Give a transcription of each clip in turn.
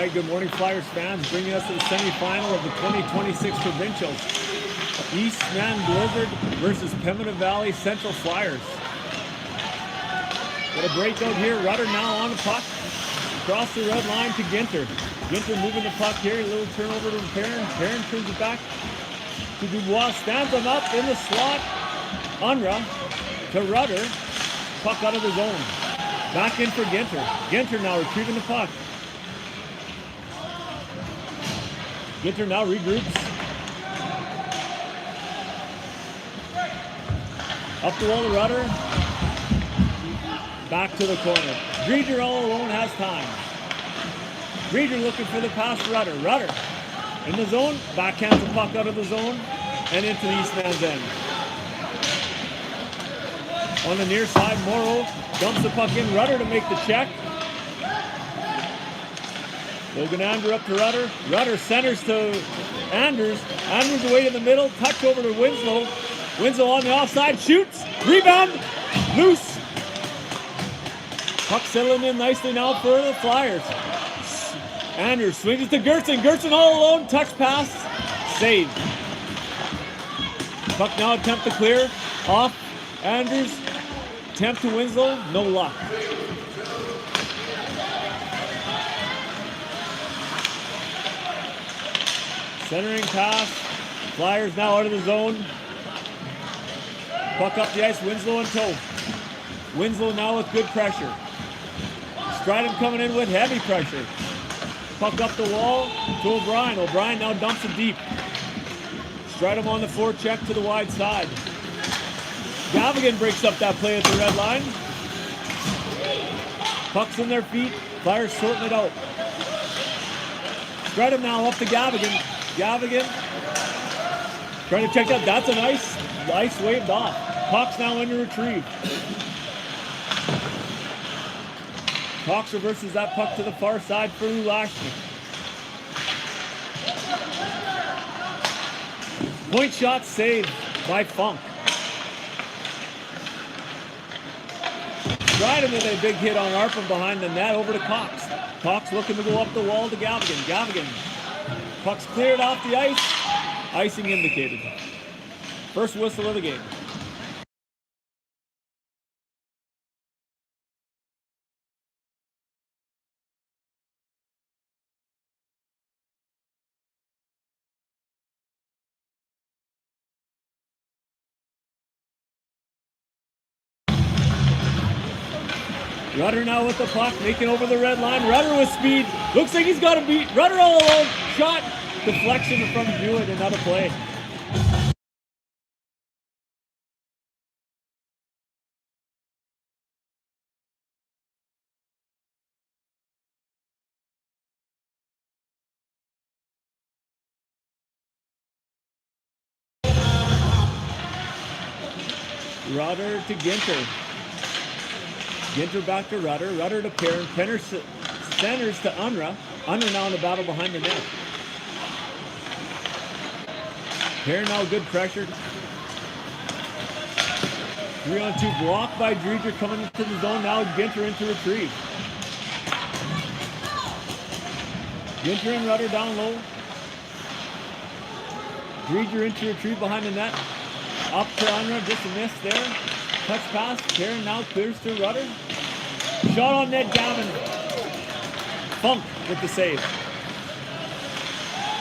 right, good morning, Flyers fans. Bringing us to the semifinal of the 2026 Provincials. Eastman Blizzard versus Pembina Valley Central Flyers. Got a breakout here. Rudder now on the puck. Across the red line to Ginter. Ginter moving the puck here. A little turnover to Perrin. Perrin turns it back to Dubois. Stands him up in the slot. Unra to Rudder. Puck out of the zone. Back in for Ginter. Ginter now retrieving the puck. Ginter now regroups. Up the wall to Rudder. Back to the corner. Dreger all alone has time. Dreger looking for the pass to Rudder. Rudder in the zone. Backhands the puck out of the zone and into the Eastman's end. On the near side, Morrow dumps the puck in. Rudder to make the check. Logan Andrew up to Rudder. Rudder centers to Andrews. Andrews away to the middle. Touch over to Winslow. Winslow on the offside. Shoots. Rebound. Loose. Puck settling in nicely now for the Flyers. Andrews swings it to Gertson. Gertson all alone. Touch pass. Save. Puck now attempt to clear. Off. Andrews. Attempt to Winslow. No luck. Centering pass. Flyers now out of the zone. Puck up the ice. Winslow in tow. Winslow now with good pressure. Stridham coming in with heavy pressure. Puck up the wall to O'Brien. O'Brien now dumps it deep. Stridham on the forecheck to the wide side. Gavigan breaks up that play at the red line. Puck's in their feet. Flyers sorting it out. Stridham now up to Gavigan. Gavigan trying to check that. That's an ice waved off. Puck's now in to retrieve. Cox reverses that puck to the far side for Lashnik. Point shot saved by Funk. Stridham with a big hit on Arpham behind the net over to Cox. Cox looking to go up the wall to Gavigan. Gavigan. Puck's cleared off the ice. Icing indicated. First whistle of the game. Rudder now with the puck, making over the red line. Rudder with speed. Looks like he's got to beat. Rudder all alone. Shot. Deflection from Jewett. Another play. Rudder to Ginter. Ginter back to Rudder. Rudder to Perrin. Penner centers to Unra. Unra now in the battle behind the net. Perrin now good pressure. 3-on-2 block by Dreger coming into the zone. Now Ginter into retrieve. Ginter and Rudder down low. Dreger into retrieve behind the net. Up to Unra. Just a miss there. Touch pass. Perrin now clears to Rudder. Shot on net. Gavin. Funk with the save.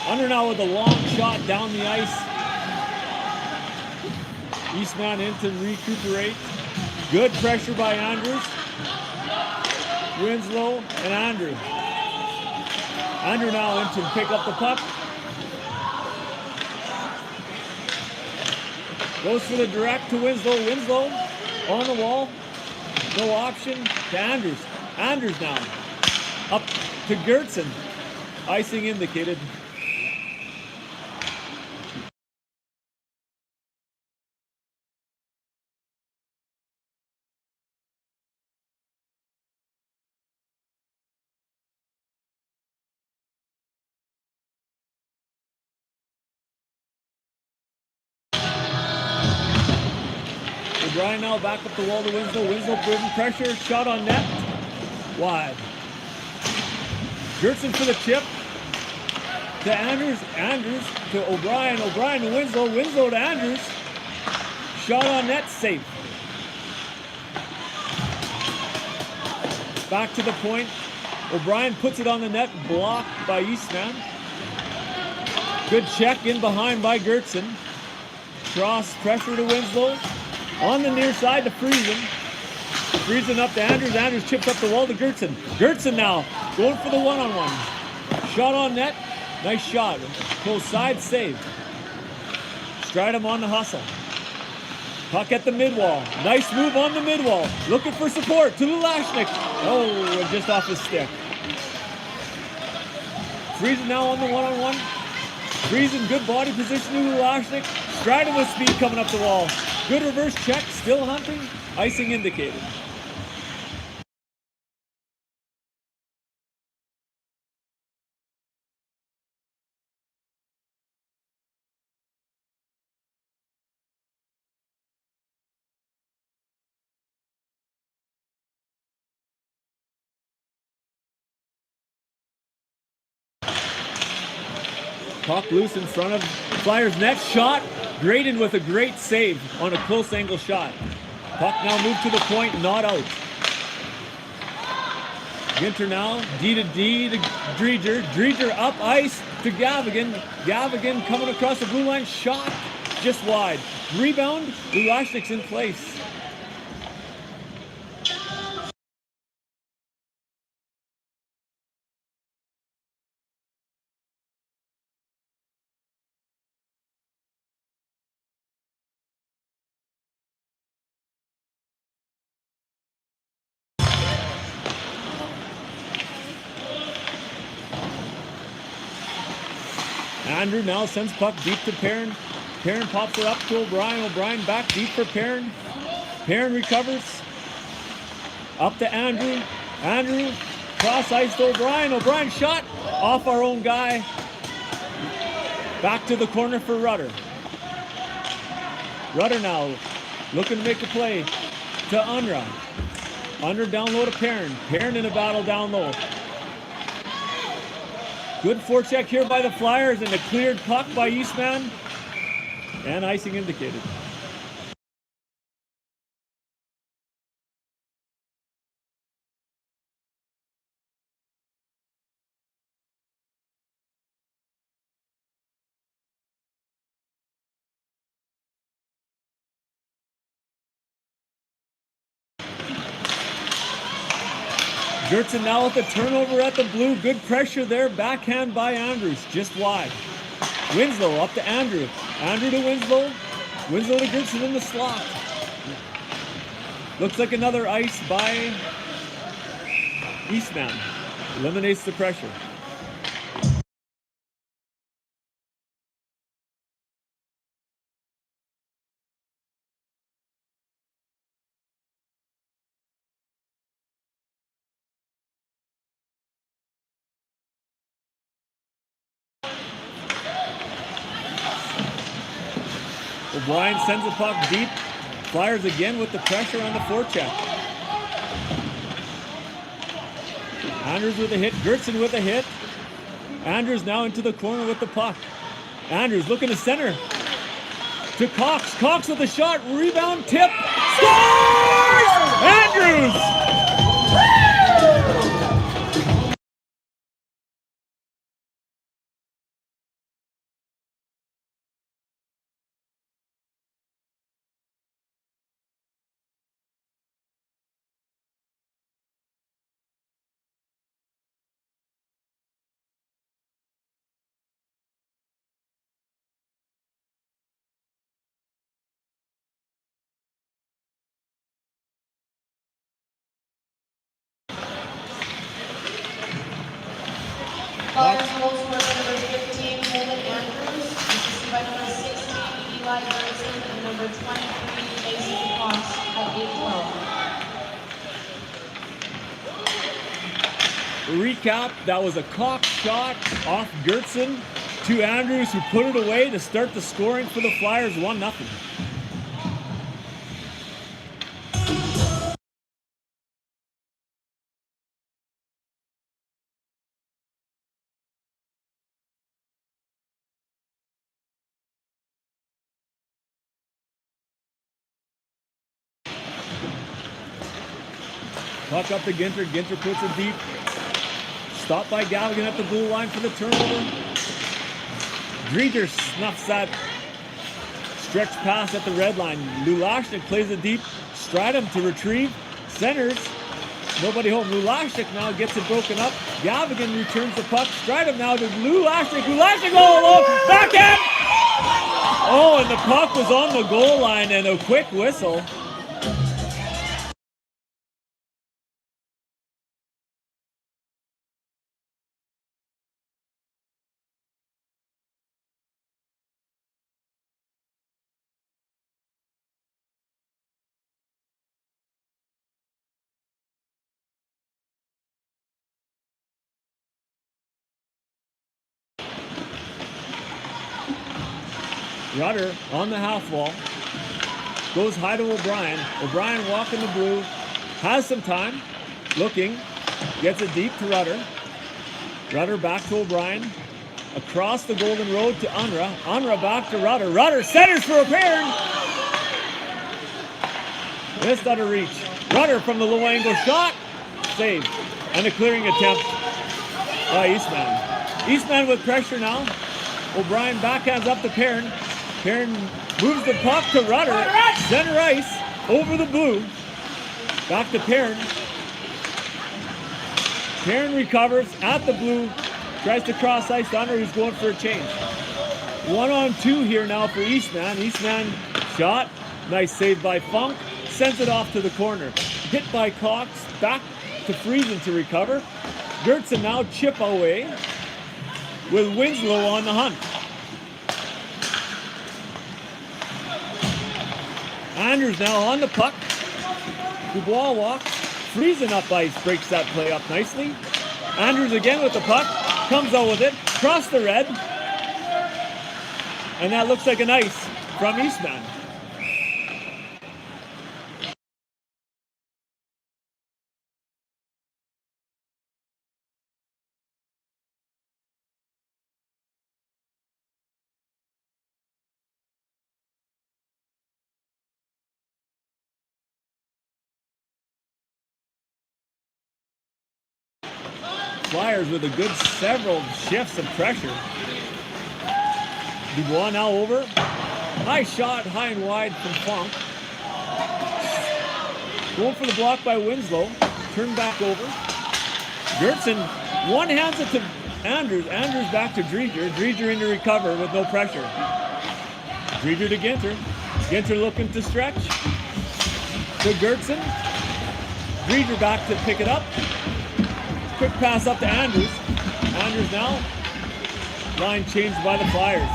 Under now with a long shot down the ice. Eastman in to recuperate. Good pressure by Andrews. Winslow and Andrew. Andrew now in to pick up the puck. Goes for the direct to Winslow. Winslow on the wall. No option to Andrews. Andrews now. Up to Gertson. Icing indicated. O'Brien now back up the wall to Winslow. Winslow putting pressure. Shot on net. Wide. Gertson for the chip. To Andrews. Andrews to O'Brien. O'Brien to Winslow. Winslow to Andrews. Shot on net, safe. Back to the point. O'Brien puts it on the net, blocked by Eastman. Good check in behind by Gertson. Cross pressure to Winslow. On the near side to Friesen. Friesen up to Andrews. Andrews chips up the wall to Gertson. Gertson now going for the one-on-one. Shot on net. Nice shot. Close side save. Stridham on the hustle. Puck at the mid-wall. Nice move on the mid-wall. Looking for support to Lulashnik. Oh, just off his stick. Friesen now on the one-on-one. Friesen, good body position to Lulashnik. Stridham with speed coming up the wall. Good reverse check. Still hunting. Icing indicated. Puck loose in front of Flyers net. Shot. Graydon with a great save on a close angle shot. Puck now moved to the point, not out. Ginter now, D to Dreger. Dreger up ice to Gavigan. Gavigan coming across the blue line. Shot just wide. Rebound. Lulashnik's in place. Andrew now sends puck deep to Perrin. Perrin pops it up to O'Brien. O'Brien back deep for Perrin. Perrin recovers. Up to Andrew. Andrew cross ice to O'Brien. O'Brien shot off our own guy. Back to the corner for Rudder. Rudder now looking to make a play to Unra. Unra down low to Perrin. Perrin in a battle down low. Good forecheck here by the Flyers and a cleared puck by Eastman. And icing indicated. Gertson now with the turnover at the blue. Good pressure there. Backhand by Andrews. Just wide. Winslow up to Andrew. Andrew to Winslow. Winslow to Gertson in the slot. Looks like another ice by Eastman. Eliminates the pressure. O'Brien sends the puck deep. Flyers again with the pressure on the forecheck. Andrews with a hit. Gertson with a hit. Andrews now into the corner with the puck. Andrews looking to center. To Cox. Cox with a shot. Rebound. Tip. Scores! Andrews! Flyers goal scorer number 15, Holden Andrews, assisted by number 16, Eli Gertson, and number 23, Mason Cox at 8-12. Recap, that was a Cox shot off Gertson to Andrews, who put it away to start the scoring for the Flyers, 1-0. Puck up to Ginter. Ginter puts it deep. Stopped by Galligan at the blue line for the turnover. Drieger snuffs that stretch pass at the red line. Lulashnik plays it deep. Stradham to retrieve. Centers. Nobody home. Lulashnik now gets it broken up. Galligan returns the puck. Stradham now to Lulashnik. Lulashnik all alone. Backhand! Oh, and the puck was on the goal line and a quick whistle. Rudder on the half wall. Goes high to O'Brien. O'Brien walking the blue. Has some time. Looking. Gets it deep to Rudder. Rudder back to O'Brien. Across the Golden Road to Unra. Unra back to Rudder. Rudder centers for a pair. Missed out of reach. Rudder from the low angle shot. Save. And a clearing attempt by Eastman. Eastman with pressure now. O'Brien backhands up to Perrin. Perrin moves the puck to Rudder. Center ice. Over the blue. Back to Perrin. Perrin recovers at the blue. Tries to cross ice to Unra, who's going for a change. 1-on-2 here now for Eastman. Eastman shot. Nice save by Funk. Sends it off to the corner. Hit by Cox. Back to Friesen to recover. Gertson now chip away with Winslow on the hunt. Anders now on the puck. Dubois walks. Friesen up ice breaks that play up nicely. Anders again with the puck. Comes out with it. Across the red. And that looks like an ice from Eastman. Flyers with a good several shifts of pressure. Dubois now over. Nice shot, high and wide from Funk. Going for the block by Winslow. Turned back over. Gertson one-hands it to Anders. Anders back to Drieger. Drieger in to recover with no pressure. Drieger to Ginter. Ginter looking to stretch. To Gertson. Drieger back to pick it up. Quick pass up to Andrews. Andrews now. Line changed by the Flyers.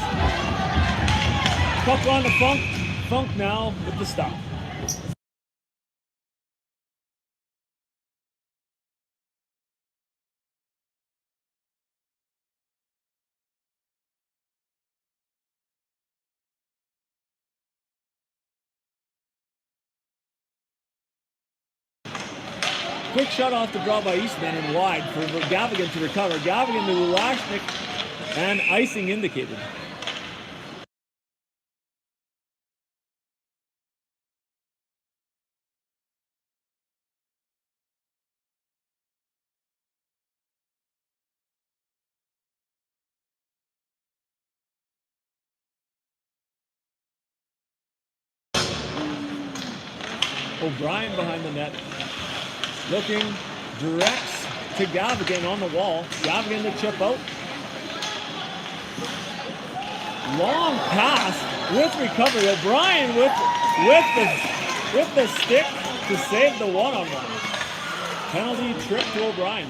Puck on to Funk. Funk now with the stop. Quick shot off the draw by Eastman and wide for Gavigan to recover. Gavigan to Lulashnik and icing indicated. O'Brien behind the net. Looking, directs to Gavigan on the wall. Gavigan to chip out. Long pass with recovery. O'Brien with the stick to save the one-on-one. Penalty trip to O'Brien.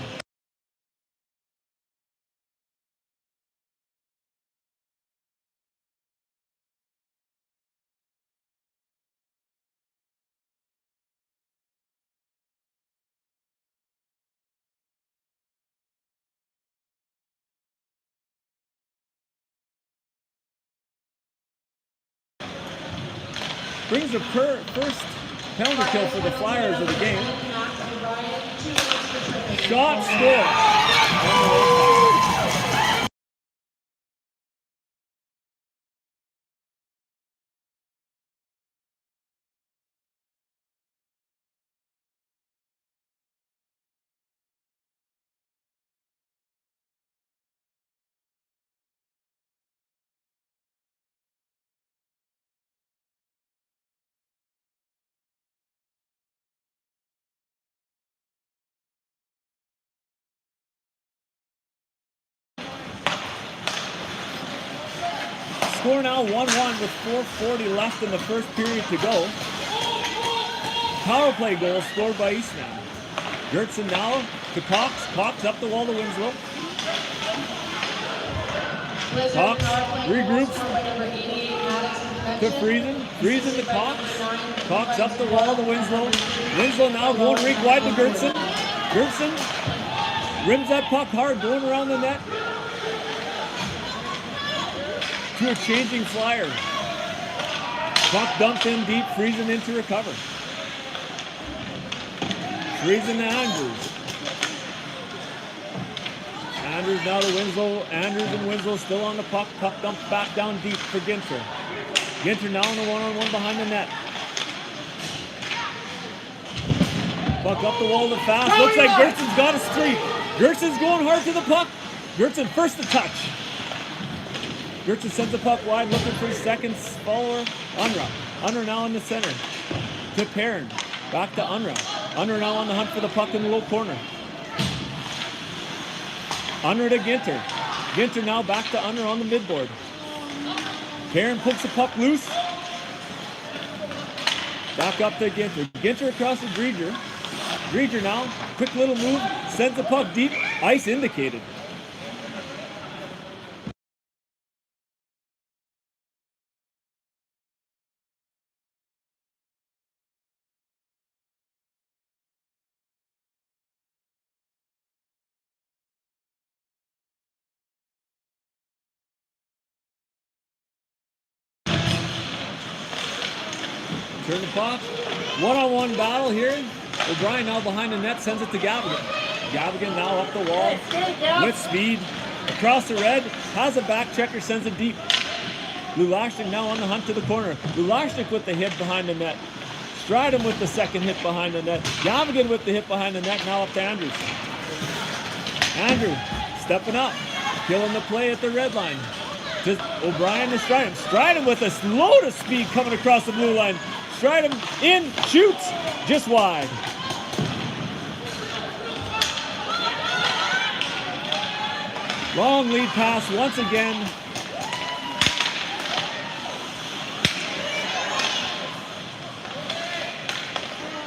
Brings the first penalty kill for the Flyers of the game. Shot scored. Score now 1-1 with 4:40 left in the first period to go. Power play goal scored by Eastman. Gertson now to Cox. Cox up the wall to Winslow. Cox regroups to Friesen. Friesen to Cox. Cox up the wall to Winslow. Winslow now going rink wide to Gertson. Gertson rims that puck hard, going around the net. To a changing Flyer. Puck dumped in deep, Friesen in to recover. Friesen to Andrews. Andrews now to Winslow. Andrews and Winslow still on the puck. Puck dumped back down deep for Ginter. Ginter now in the one-on-one behind the net. Puck up the wall to fast. Looks like Gertson's got a streak. Gertson's going hard to the puck. Gertson first to touch. Gertson sends the puck wide, looking for his second follower, Unruh. Unruh now in the center. To Perrin. Back to Unruh. Unruh now on the hunt for the puck in the low corner. Unruh to Ginter. Ginter now back to Unruh on the midboard. Perrin pokes the puck loose. Back up to Ginter. Ginter across to Dreger. Dreger now, quick little move, sends the puck deep. Ice indicated. Turn the puck. One-on-one battle here. O'Brien now behind the net, sends it to Gavigan. Gavigan now up the wall with speed. Across the red, has a back checker, sends it deep. Lulashnik now on the hunt to the corner. Lulashnik with the hit behind the net. Stridham with the second hit behind the net. Gavigan with the hit behind the net, now up to Andrews. Andrews stepping up, killing the play at the red line. Just O'Brien to Stridham. Stridham with a load of speed coming across the blue line. Stridham in, shoots, just wide. Long lead pass once again.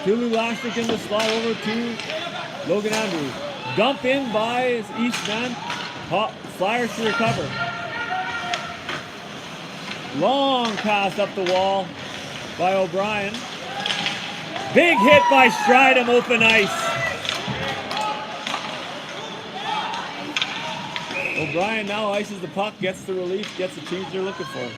Tulu Lashnik in the slot over to Logan Andrews. Dump in by Eastman. Flyers to recover. Long pass up the wall by O'Brien. Big hit by Stridham, open ice. O'Brien now ices the puck, gets the relief, gets the change they're looking for.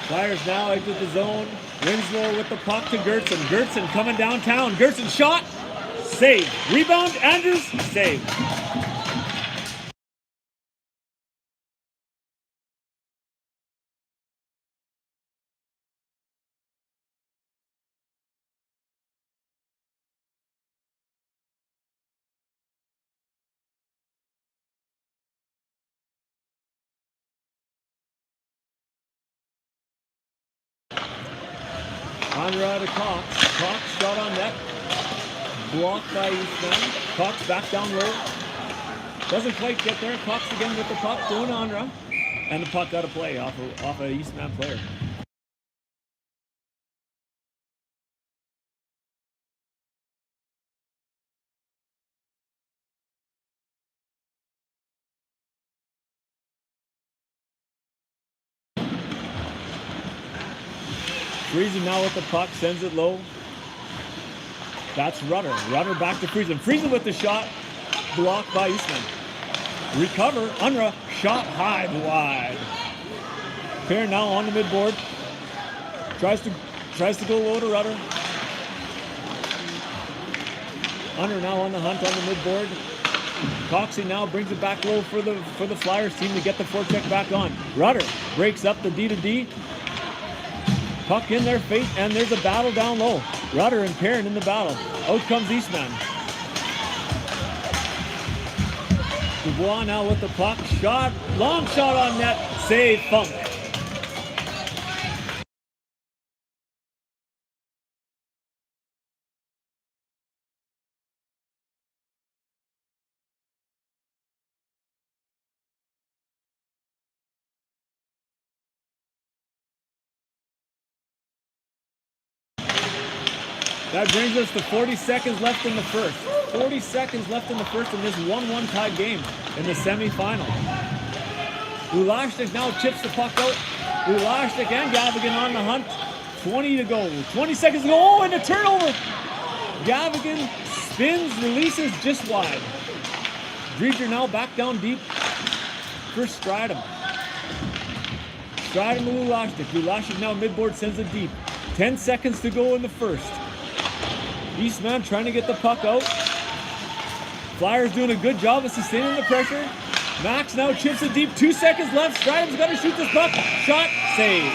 Flyers now exit the zone. Winslow with the puck to Gertson. Gertson coming downtown. Gertson shot. Save. Rebound. Andrews. Save. Unruh to Cox. Cox shot on net. Blocked by Eastman. Cox back down low. Doesn't quite get there. Cox again with the puck. Going to Unruh. And the puck out of play off a Eastman player. Friesen now with the puck, sends it low. That's Rutter. Rutter back to Friesen. Friesen with the shot, blocked by Eastman. Recover, Unruh, shot high wide. Perrin now on the midboard. Tries to go low to Rutter. Unruh now on the hunt on the midboard. Coxey now brings it back low for the Flyers team to get the forecheck back on. Rutter breaks up the D to D. Puck in their face, and there's a battle down low. Rudder and Perrin in the battle. Out comes Eastman. Dubois now with the puck. Shot, long shot on net. Save Funk. That brings us to 40 seconds left in the first. 40 seconds left in the first in this 1-1 tie game in the semifinal. Ulashnik now chips the puck out. Ulashnik and Gavigan on the hunt. 20 to go. 20 seconds to go. Oh, and a turnover. Gavigan spins, releases just wide. Dreger now back down deep for Stridham. Stridham to Ulashnik. Ulashnik now midboard sends it deep. 10 seconds to go in the first. Eastman trying to get the puck out. Flyers doing a good job of sustaining the pressure. Max now chips it deep. 2 seconds left. Stridham's got to shoot this puck. Shot, save.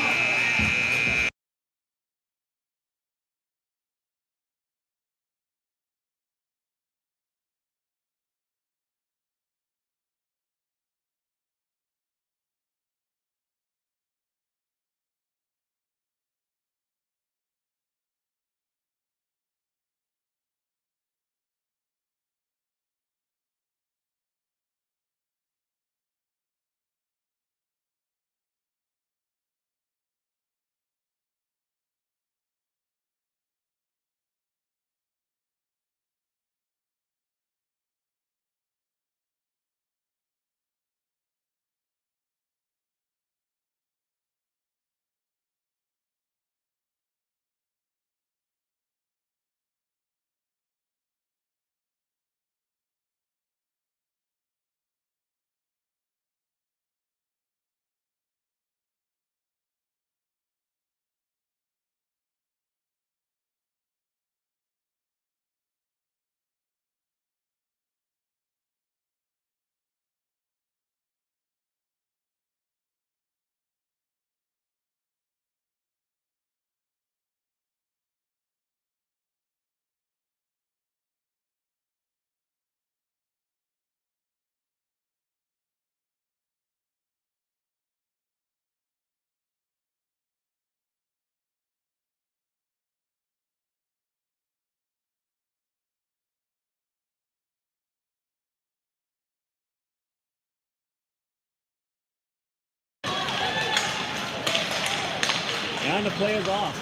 And the play is off.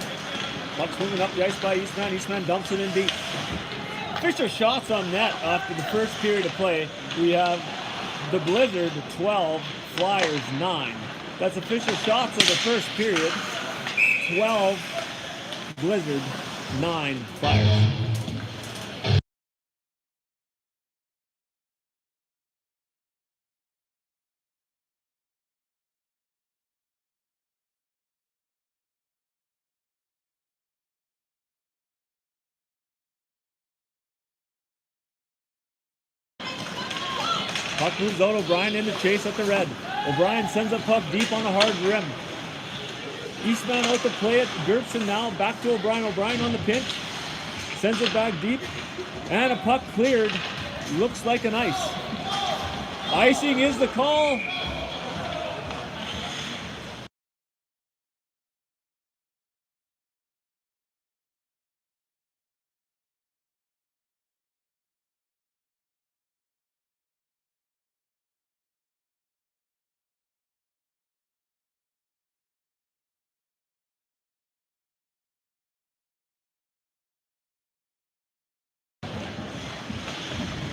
Puck swinging up the ice by Eastman. Eastman dumps it in deep. Official shots on net after the first period of play. We have the Blizzard 12, Flyers 9. That's official shots of the first period. 12 Blizzard, 9 Flyers. Puck moves out. O'Brien in the chase at the red. O'Brien sends a puck deep on the hard rim. Eastman out to play it. Gertson now back to O'Brien. O'Brien on the pinch. Sends it back deep. And a puck cleared. Looks like an ice. Icing is the call.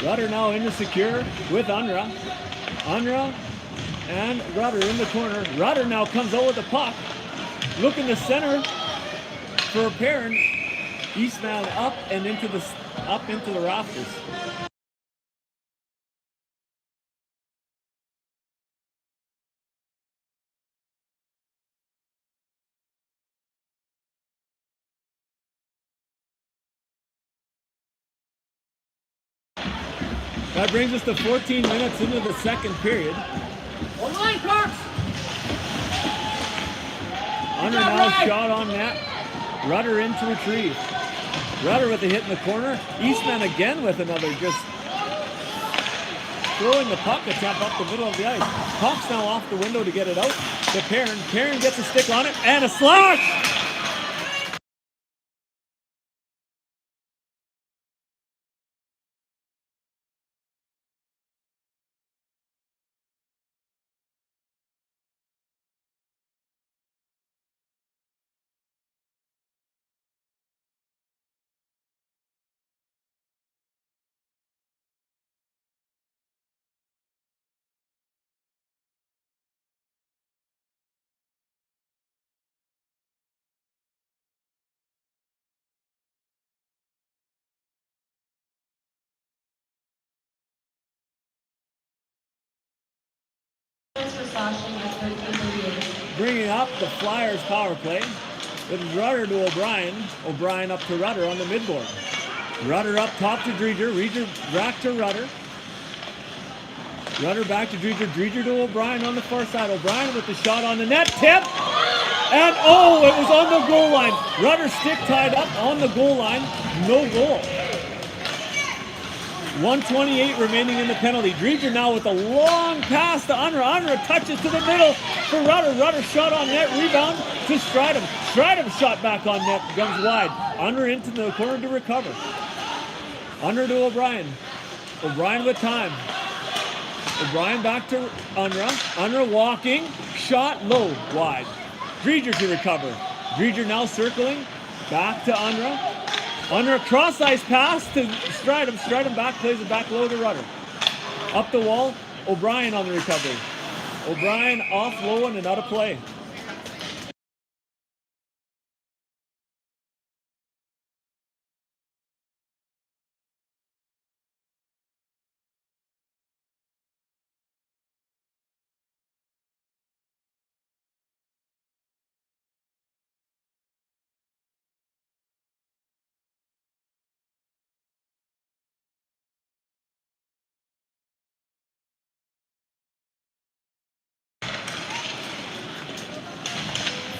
Rudder now in the secure with Unra. Unra and Rudder in the corner. Rudder now comes out with the puck. Looking to center for Perrin. Eastman up and into the rafters. That brings us to 14 minutes into the second period. Online, Parks! Under now shot on net. Rudder in to retrieve. Rudder with a hit in the corner. Eastman again with another, just throwing the puck attempt up the middle of the ice. Puck's now off the window to get it out to Perrin. Perrin gets a stick on it and a slash! Bringing up the Flyers power play. It is Rudder to O'Brien. O'Brien up to Rudder on the midboard. Rudder up top to Dreger. Dreger back to Rudder. Rudder back to Dreger. Dreger to O'Brien on the far side. O'Brien with the shot on the net. Tip! And oh, it was on the goal line. Rudder stick tied up on the goal line. No goal. 1:28 remaining in the penalty. Dreger now with a long pass to Unruh. Unruh touches to the middle for Rudder. Rudder shot on net, rebound to Stridham. Stridham shot back on net, comes wide. Unruh into the corner to recover. Unruh to O'Brien. O'Brien with time. O'Brien back to Unruh. Unruh walking, shot low, wide. Dreger to recover. Dreger now circling, back to Unruh. Unruh cross ice pass to Stridham. Stridham back, plays it back low to Rudder. Up the wall, O'Brien on the recovery. O'Brien off low and out of play.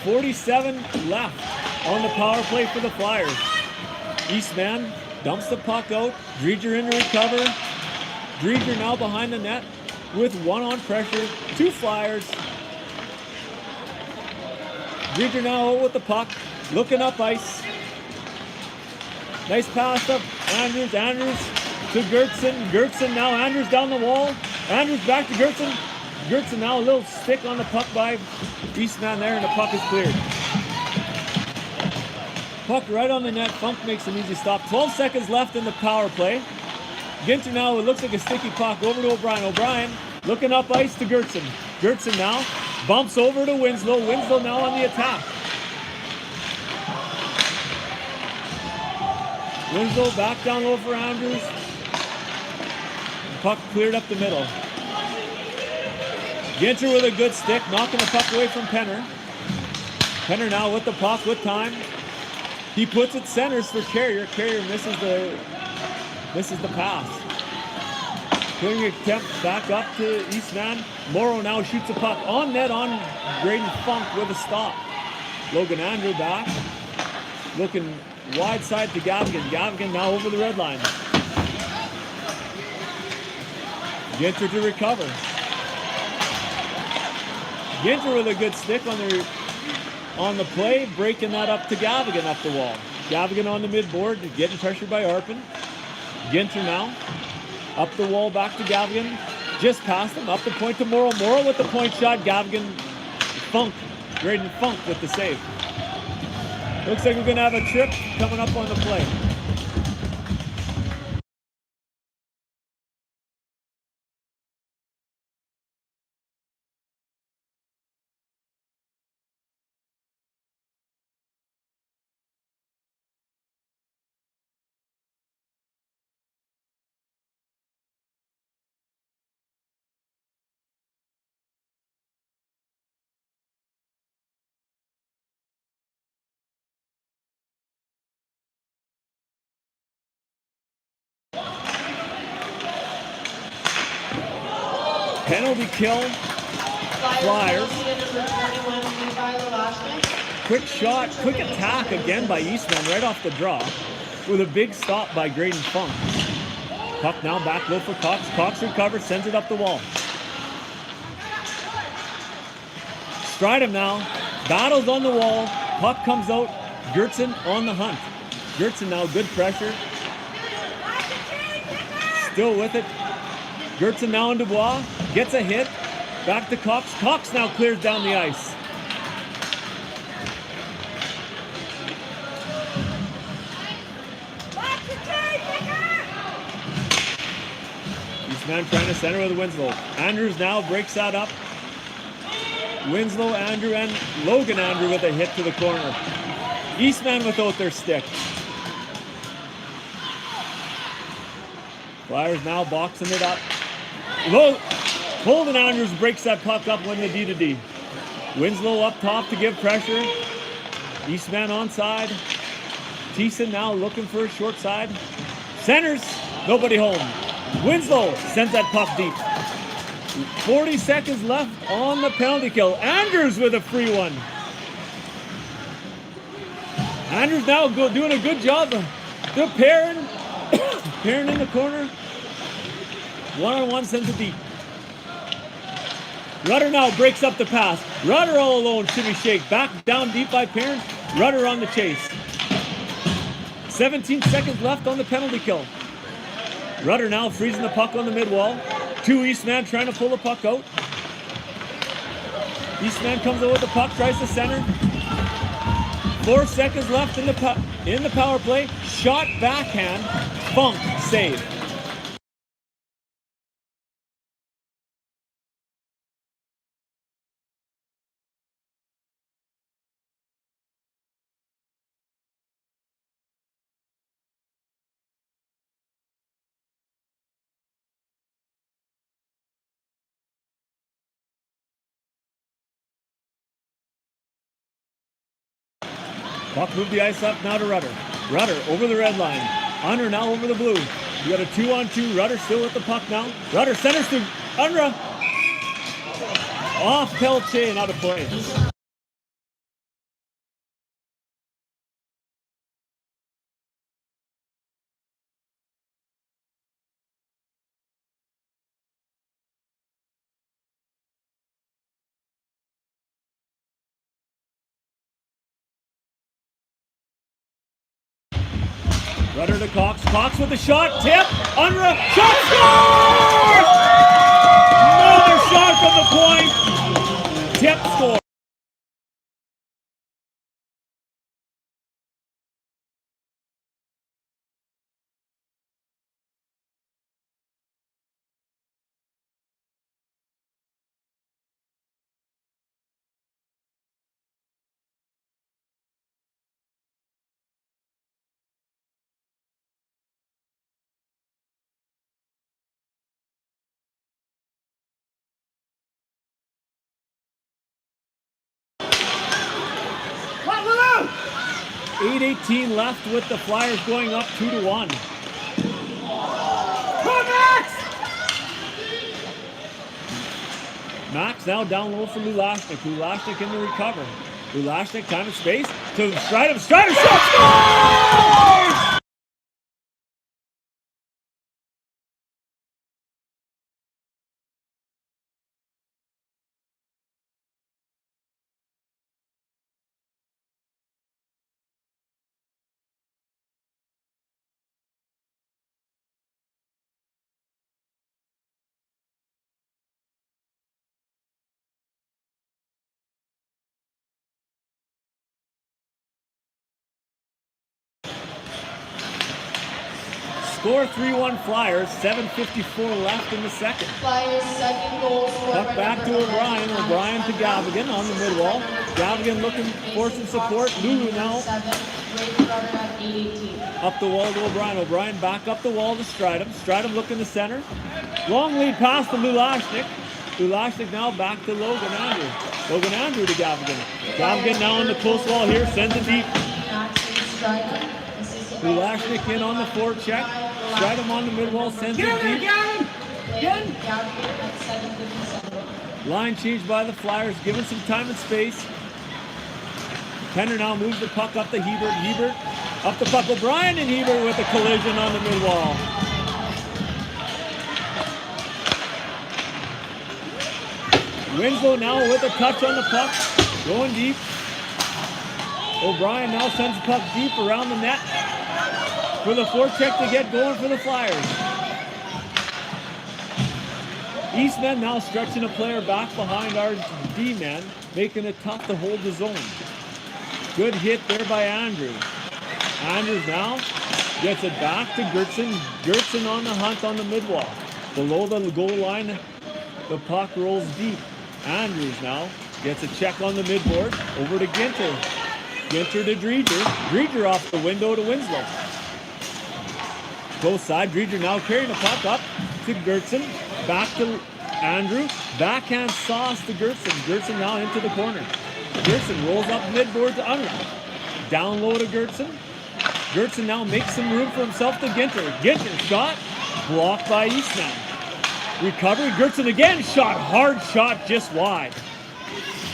.47 left on the power play for the Flyers. Eastman dumps the puck out. Dreger in to recover. Dreger now behind the net with one on pressure. Two Flyers. Dreger now out with the puck. Looking up ice. Nice pass up Andrews. Andrews to Gertson. Gertson now. Andrews down the wall. Andrews back to Gertson. Gertson now a little stick on the puck by Eastman there, and the puck is cleared. Puck right on the net. Funk makes an easy stop. 12 seconds left in the power play. Ginter now, it looks like a sticky puck over to O'Brien. O'Brien looking up ice to Gertson. Gertson now bumps over to Winslow. Winslow now on the attack. Winslow back down low for Andrews. Puck cleared up the middle. Ginter with a good stick, knocking the puck away from Penner. Penner now with the puck, with time. He puts it centers for Carrier. Carrier misses the pass. Putting a attempt back up to Eastman. Morrow now shoots a puck on net on Graydon Funk with a stop. Logan Andrew back. Looking wide side to Gavigan. Gavigan now over the red line. Ginter to recover. Ginter with a good stick on the play, breaking that up to Gavigan up the wall. Gavigan on the midboard, getting pressured by Arpin. Ginter now, up the wall, back to Gavigan. Just past him, up the point to Morrow. Morrow with the point shot. Gavigan, Funk, Graydon Funk with the save. Looks like we're going to have a trip coming up on the play. Penalty kill. Flyers. Number 21, Levi Lavashka. quick shot, quick attack again by Eastman right off the draw with a big stop by Graydon Funk. Puck now back low for Cox. Cox recovers, sends it up the wall. Stridham now, battles on the wall. Puck comes out. Gertson on the hunt. Gertson now, good pressure. Still with it. Gertson now in Dubois. Gets a hit. Back to Cox. Cox now clears down the ice. Eastman trying to center with Winslow. Andrews now breaks that up. Winslow, Andrew, and Logan Andrew with a hit to the corner. Eastman without their stick. Flyers now boxing it up. Holden Andrews breaks that puck up when the D-to-D. Winslow up top to give pressure. Eastman onside. Thiessen now looking for a short side. Centers, nobody home. Winslow sends that puck deep. 40 seconds left on the penalty kill. Andrews with a free one. Andrews now doing a good job of pairing in the corner. One-on-one sends it deep. Rudder now breaks up the pass. Rudder all alone, shimmy shake. Back down deep by Perrin. Rudder on the chase. 17 seconds left on the penalty kill. Rudder now freezing the puck on the mid-wall. Two Eastman trying to pull the puck out. Eastman comes out with the puck, tries to center. 4 seconds left in the power play. Shot backhand. Funk save. Puck moved the ice up now to Rudder. Rudder over the red line. Unruh now over the blue. You got a 2-on-2. Rudder still with the puck now. Rudder centers to Unruh. Off Pelche and out of play. Rudder to Cox. Cox with the shot. Tip. Unruh. Shot. Score! Another shot from the point. Tip score. .818 left with the Flyers going up 2-1. Max now down low for Lulashnik. Lulashnik in the recover. Lulashnik time of space to Stridham. Stridham shot scores! Score 3-1 Flyers, 7:54 left in the second. Flyers' second goal scored Puck back to O'Brien. O'Brien to Gavigan on the mid-wall. Gavigan looking for some support. Lulu now up the wall to O'Brien. O'Brien back up the wall to Stridham. Stridham looking to center. Long lead pass to Lulashnik. Lulashnik now back to Logan Andrew. Logan Andrew to Gavigan. Gavigan now on the close wall here, sends it deep. Lulashnik in on the forward check. Stridham on the mid-wall, sends it deep. Line change by the Flyers, given some time and space. Penner now moves the puck up to Hebert. Hebert up the puck. O'Brien and Hebert with a collision on the mid-wall. Winslow now with a touch on the puck. Going deep. O'Brien now sends the puck deep around the net for the forecheck to get going for the Flyers. Eastman now stretching a player back behind our D-man, making it tough to hold the zone. Good hit there by Andrews. Andrews now gets it back to Gertson. Gertson on the hunt on the mid-wall. Below the goal line, the puck rolls deep. Andrews now gets a check on the midboard. Over to Ginter. Ginter to Dreger. Dreger off the window to Winslow. Close side. Dreger now carrying the puck up to Gertson. Back to Andrew. Backhand sauce to Gertson. Gertson now into the corner. Gertson rolls up midboard to Unruh. Down low to Gertson. Gertson now makes some room for himself to Ginter. Ginter shot. Blocked by Eastman. Recovery. Gertson again. Shot. Hard shot just wide.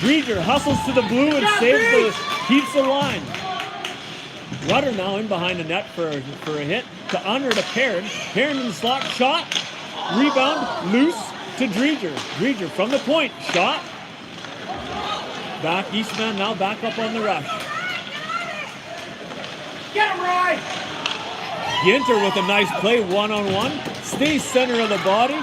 Dreger hustles to the blue and keeps the line. Rudder now in behind the net for a hit. To Unruh to Perrin. Perrin in the slot. Shot. Rebound. Loose to Dreger. Dreger from the point. Shot. Back. Eastman now back up on the rush. Get him right! Ginter with a nice play, one-on-one. Stays center of the body.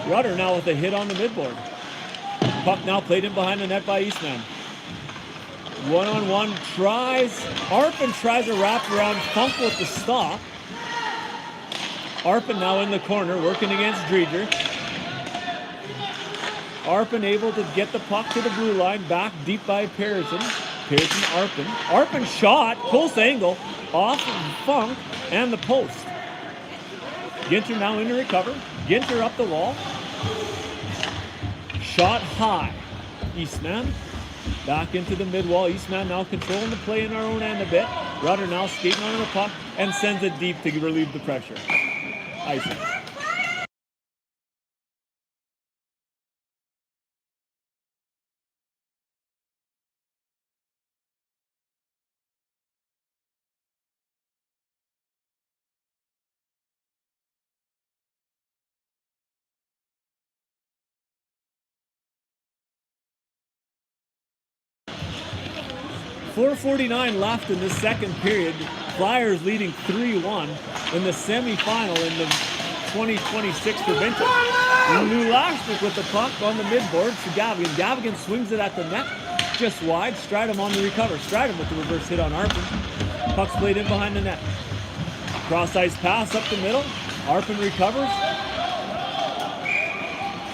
Rudder now with a hit on the midboard. Puck now played in behind the net by Eastman. One-on-one tries. Arpin tries a wraparound Funk with the stop. Arpin now in the corner working against Dreger. Arpin able to get the puck to the blue line, back deep by Pearson. Pearson, Arpin. Arpin shot, close angle, off of Funk and the post. Ginter now in to recover. Ginter up the wall. Shot high. Eastman back into the mid-wall. Eastman now controlling the play in our own end a bit. Rudder now skating on the puck and sends it deep to relieve the pressure. Icing. .449 left in the second period. Flyers leading 3-1 in the semifinal in the 2026 provincial. Lulashnik with the puck on the midboard to Gavigan. Gavigan swings it at the net, just wide. Stridham on the recover. Stridham with the reverse hit on Arpin. Puck's played in behind the net. Cross ice pass up the middle. Arpin recovers.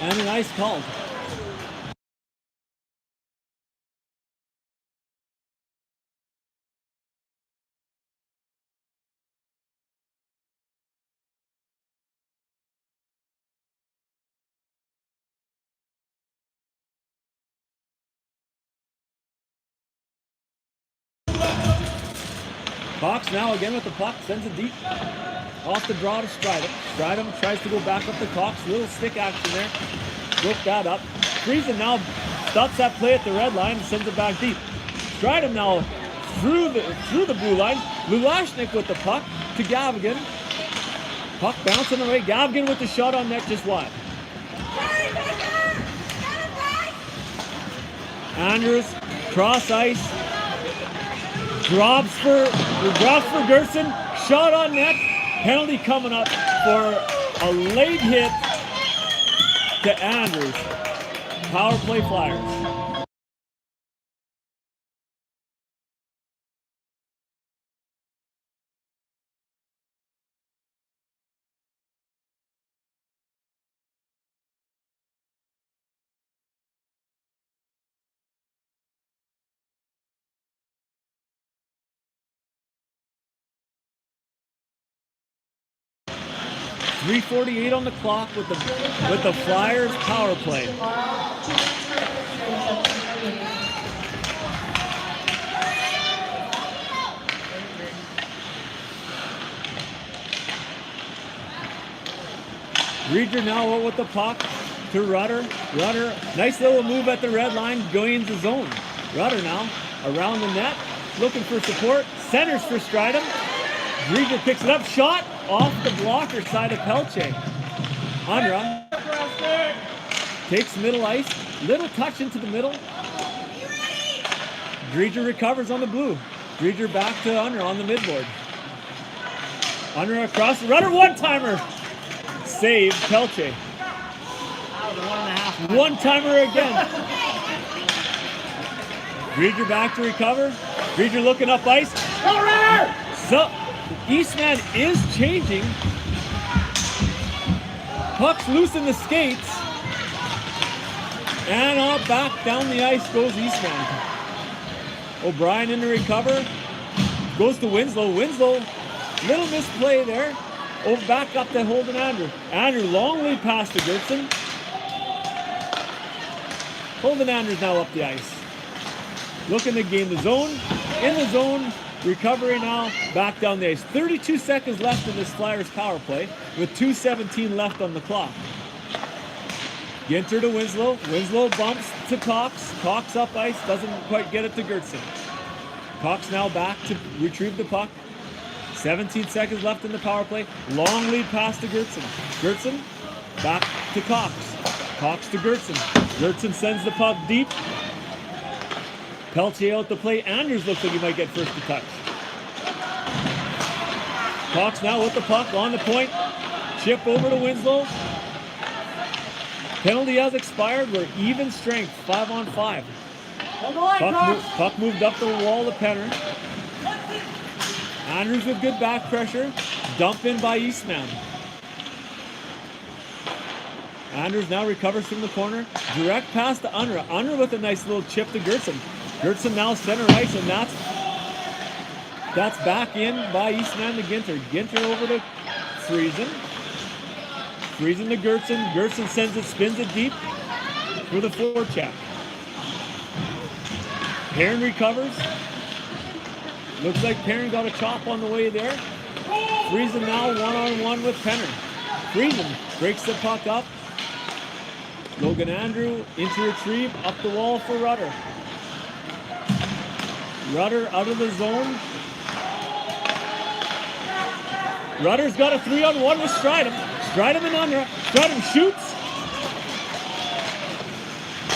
And an ice called. Fox now again with the puck, sends it deep. Off the draw to Stridham. Stridham tries to go back up to Cox. Little stick action there. Broke that up. Friesen now stops that play at the red line and sends it back deep. Stridham now through the blue line. Lulashnik with the puck to Gavigan. Puck bouncing away. Gavigan with the shot on net just wide. Andrews, cross ice. Drops for Gerson. Shot on net. Penalty coming up for a late hit to Andrews. Power play Flyers. .348 on the clock with the Flyers power play. Dreger now with the puck to Rudder. Rudder, nice little move at the red line, going into zone. Rudder now around the net, looking for support. Centers for Stridham. Grieger picks it up, shot off the blocker side of Pelche. Unruh takes middle ice, little touch into the middle. Grieger recovers on the blue. Grieger back to Unruh on the midboard. Unruh across, Rudder one-timer. Save, Pelche. One-timer again. Grieger back to recover. Grieger looking up ice. So, Eastman is changing. Puck's loose in the skates. And back down the ice goes Eastman. O'Brien in to recover. Goes to Winslow. Winslow, little misplay there. Back up to Holden Andrew. Andrew, long lead pass to Gertson. Holden Andrew's now up the ice. Looking to gain the zone. In the zone. Recovery now. Back down the ice. 32 seconds left in this Flyers power play with 2:17 left on the clock. Ginter to Winslow. Winslow bumps to Cox. Cox up ice. Doesn't quite get it to Gertson. Cox now back to retrieve the puck. 17 seconds left in the power play. Long lead pass to Gertson. Gertson back to Cox. Cox to Gertson. Gertson sends the puck deep. Pelche out the play. Andrews looks like he might get first to touch. Cox now with the puck on the point. Chip over to Winslow. Penalty has expired. We're even strength, 5-on-5. Puck moved up the wall to Penner. Andrews with good back pressure. Dump in by Eastman. Andrews now recovers from the corner. Direct pass to Unruh. Unruh with a nice little chip to Gertson. Gertson now center ice, and that's back in by Eastman to Ginter. Ginter over to Friesen. Friesen to Gertson. Gertson sends it, spins it deep for the forecheck. Perrin recovers. Looks like Perrin got a chop on the way there. Friesen now one-on-one with Penner. Friesen breaks the puck up. Logan Andrew into retrieve, up the wall for Rudder. Rudder out of the zone. Rudder's got a 3-on-1 with Stridham. Stridham and Unruh. Stridham shoots.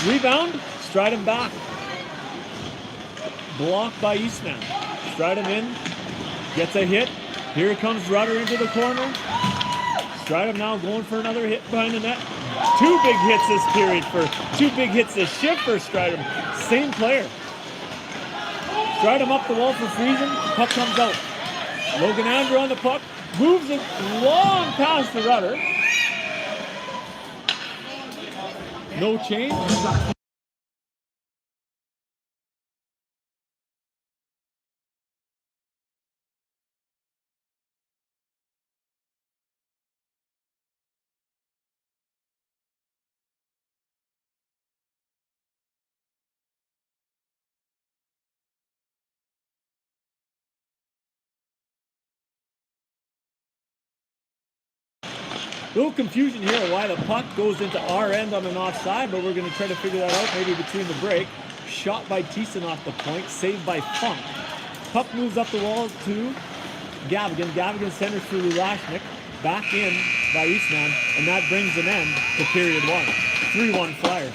Rebound. Stridham back. Blocked by Eastman. Stridham in. Gets a hit. Here comes Rudder into the corner. Stridham now going for another hit behind the net. Two big hits this period two big hits this shift for Stridham. Same player. Stridham up the wall for Friesen. Puck comes out. Logan Andrew on the puck. Moves it long past the Rudder. No change. A little confusion here why the puck goes into our end on an offside, but we're going to try to figure that out maybe between the break. Shot by Thiessen off the point, saved by Funk. Puck moves up the wall to Gavigan. Gavigan centers for Lulashnik. Back in by Eastman, and that brings an end to period one. 3-1 Flyers.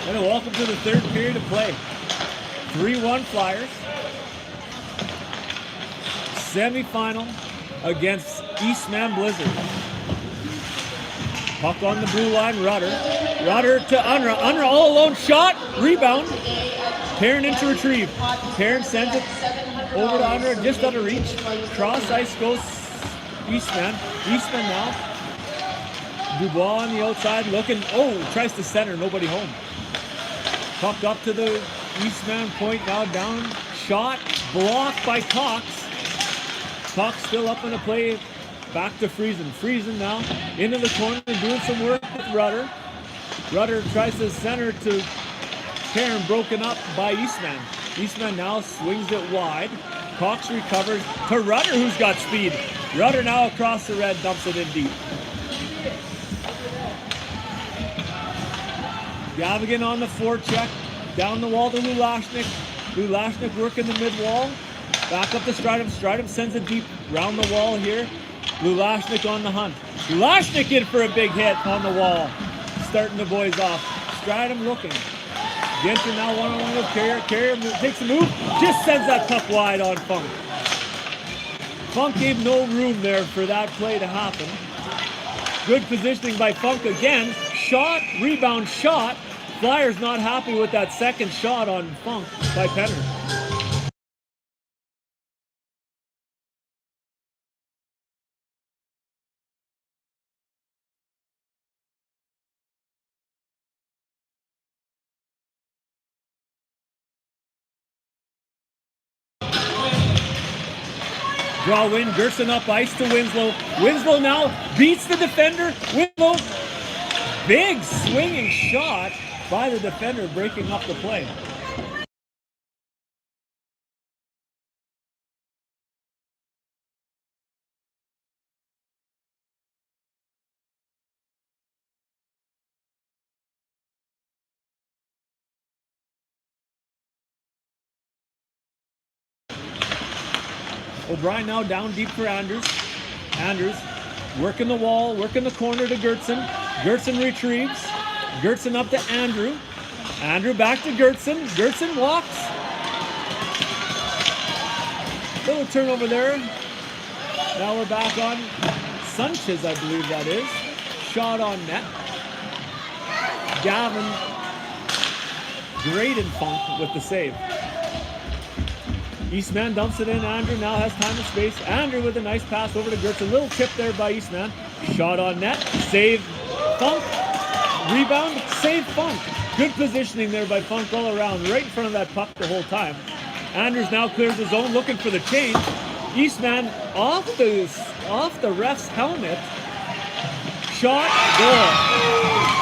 And welcome to the third period of play. 3-1 Flyers. Semi-final against Eastman Blizzard. Puck on the blue line, Rudder. Rudder to Unra. Unra all alone, shot, rebound. Perrin in to retrieve. Perrin sends it over to Unra, just out of reach. Cross ice goes Eastman. Eastman now. Dubois on the outside looking, tries to center, nobody home. Puck up to the Eastman point, now down. Shot, blocked by Cox. Cox still up in the play. Back to Friesen. Friesen now into the corner, doing some work with Rudder. Rudder tries to center to Perrin, broken up by Eastman. Eastman now swings it wide. Cox recovers to Rudder, who's got speed. Rudder now across the red, dumps it in deep. Gavigan on the forecheck. Down the wall to Lulashnik. Lulashnik working the mid-wall. Back up to Stridham. Stridham sends it deep round the wall here. Lulashnik on the hunt. Lulashnik in for a big hit on the wall. Starting the boys off. Stridham looking. Ginter now one-on-one with Carrier. Carrier takes a move. Just sends that puck wide on Funk. Funk gave no room there for that play to happen. Good positioning by Funk again. Shot, rebound, shot. Flyers not happy with that second shot on Funk by Penner. Draw win, Gerson up ice to Winslow. Winslow now beats the defender. Winslow, big swinging shot by the defender, breaking up the play. O'Brien now down deep for Anders. Anders working the wall, working the corner to Gertson. Gertson retrieves. Gertson up to Andrew. Andrew back to Gertson. Gertson walks. Little turnover there. Now we're back on Sanchez, I believe that is. Shot on net. Gavin great in Funk with the save. Eastman dumps it in. Andrew now has time and space. Andrew with a nice pass over to Gertson. Little tip there by Eastman. Shot on net. Save Funk. Rebound. Save Funk. Good positioning there by Funk all around. Right in front of that puck the whole time. Andrews now clears the zone looking for the change. Eastman off the ref's helmet. Shot. Goal.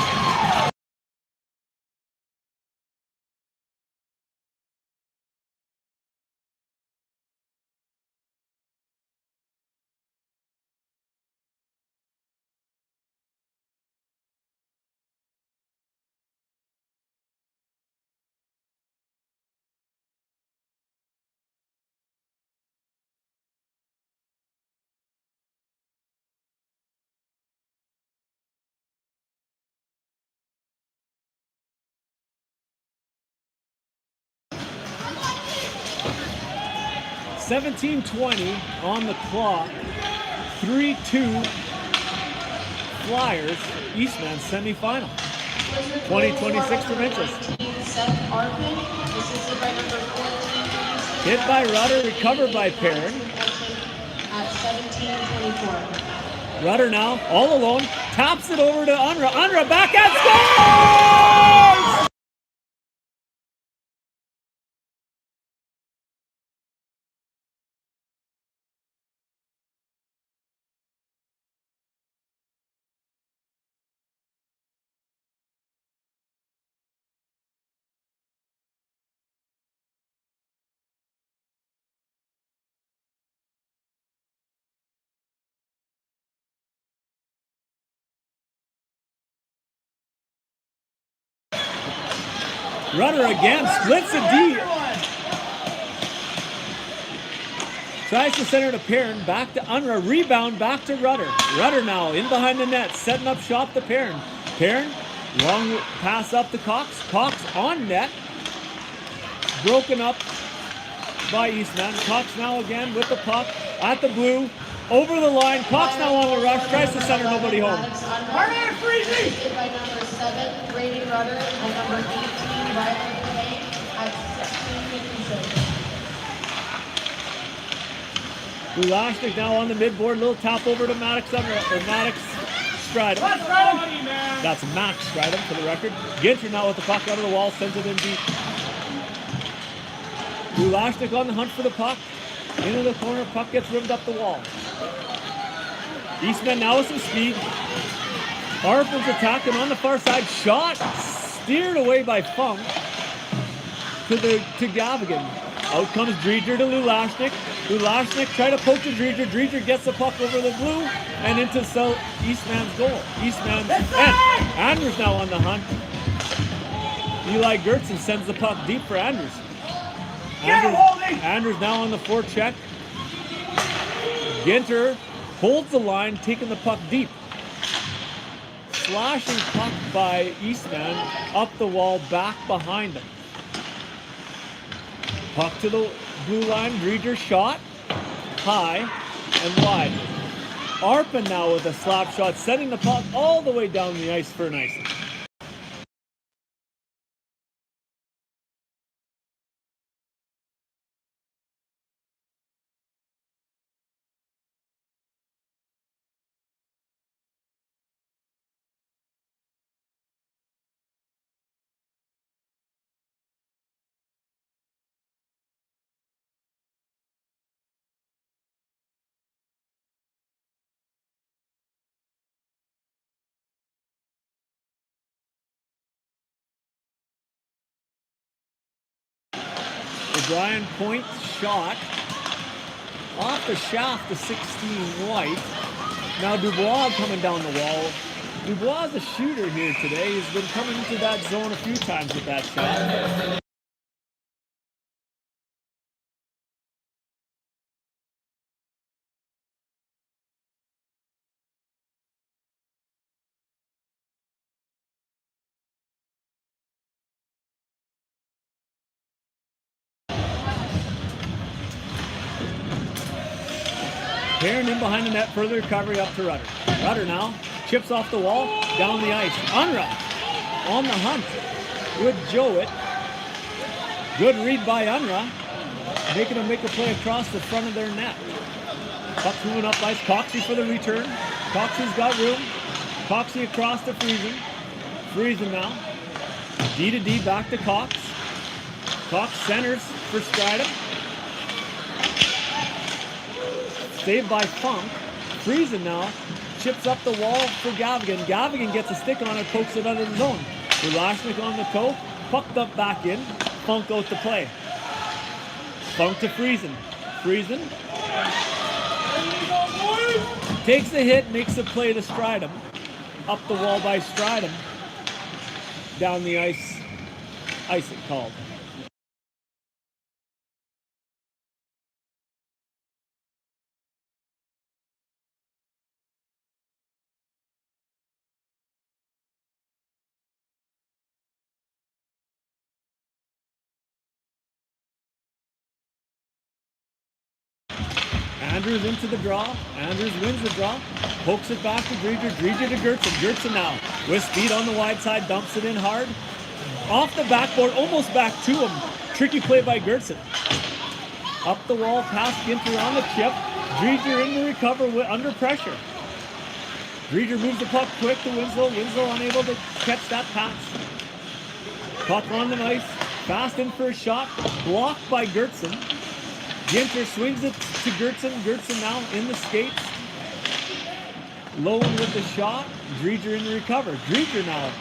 $17:20 on the clock. 3-2 Flyers. Eastman semifinal. 2026 provincials. Hit by Rudder, recovered by Perrin. At 17:24. Rudder now, all alone, taps it over to Unra. Unra back at scores! Rudder again, splits it deep. Tries to center to Perrin, back to Unra, rebound, back to Rudder. Rudder now in behind the net, setting up shop to Perrin. Perrin Long pass up to Cox. Cox on net. Broken up by Eastman. Cox now again with the puck at the blue. Over the line. Cox now on the rush. Tries to center, nobody home. Assisted by number 7, Brady Rutter, and number 18, Riley Kane at 16:57. Elastic now on the midboard. Little tap over to Maddox Stridham. That's Max Stridham for the record. Ginter now with the puck out of the wall. Sends it in deep. Elastic on the hunt for the puck. Into the corner. Puck gets rimmed up the wall. Eastman now with some speed. Harpman's attacking on the far side. Shot steered away by Funk to Gavigan. Out comes Dreger to Lulashnik. Lulashnik try to poke to Dreger. Dreger gets the puck over the blue and into Eastman's goal. Eastman's and Andrews now on the hunt. Eli Gertzen sends the puck deep for Andrews. Andrews now on the forecheck. Ginter holds the line, taking the puck deep. Slashing puck by Eastman up the wall, back behind him. Puck to the blue line. Dreger shot high and wide. Arpin now with a slap shot, sending the puck all the way down the ice for an icing. O'Brien points shot off the shaft to 16 White. Now Dubois coming down the wall. Dubois is a shooter here today. He's been coming into that zone a few times with that shot. Perrin in behind the net, further recovery up to Rutter. Rutter now chips off the wall, down the ice. Unruh on the hunt. Good Jowett. Good read by Unruh, making them make a play across the front of their net. Puck moving up ice. Coxey for the return. Coxey's got room. Coxey across to Friesen. Friesen now. D to D back to Cox. Cox centers for Stridham. Saved by Funk. Friesen now chips up the wall for Gavigan. Gavigan gets a stick on it, pokes it out of the zone. Relashnik on the toe, pucked up back in. Funk out to play. Funk to Friesen. Friesen takes the hit, makes a play to Stridham. Up the wall by Stridham. Down the ice. Icing called. Andrews into the draw. Andrews wins the draw. Pokes it back to Dreger. Dreger to Gertzen. Gertzen now with speed on the wide side. Dumps it in hard. Off the backboard. Almost back to him. Tricky play by Gertzen. Up the wall. Past Ginter on the chip. Dreger in the recover under pressure. Dreger moves the puck quick to Winslow. Winslow unable to catch that pass. Puck on the ice. Fast in for a shot. Blocked by Gertzen. Ginter swings it to Gertzen. Gertzen now in the skates. Lowen with the shot. Dreger in the recover. Dreger now.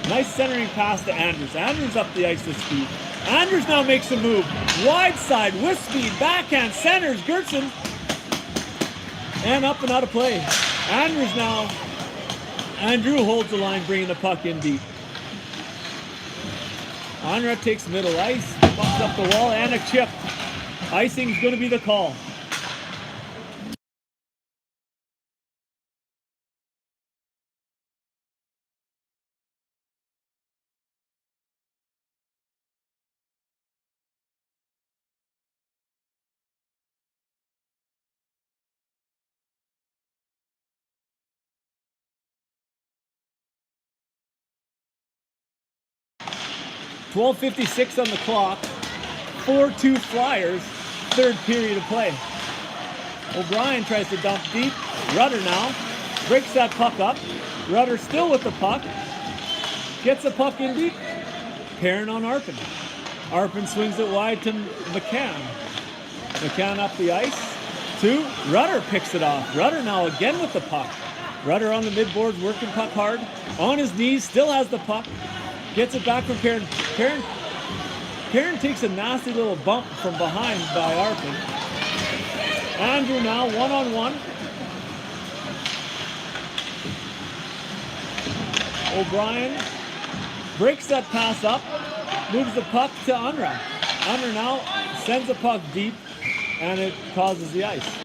Nice centering pass to Andrews. Andrews up the ice with speed. Andrews now makes a move. Wide side with speed. Backhand centers. Gertzen. And up and out of play. Andrews now. Andrew holds the line, bringing the puck in deep. Onra takes middle ice. Bucks up the wall and a chip. Icing's going to be the call. 12:56 on the clock. 4-2 Flyers. Third period of play. O'Brien tries to dump deep. Rudder now breaks that puck up. Rudder still with the puck. Gets the puck in deep. Perrin on Arpin. Arpin swings it wide to McCann. McCann up the ice. 2. Rudder picks it off. Rudder now again with the puck. Rudder on the midboards, working puck hard. On his knees, still has the puck. Gets it back from Perrin. Perrin takes a nasty little bump from behind by Arpin. Andrew now one-on-one. O'Brien breaks that pass up, moves the puck to Unruh. Unruh now sends the puck deep, and it causes the ice.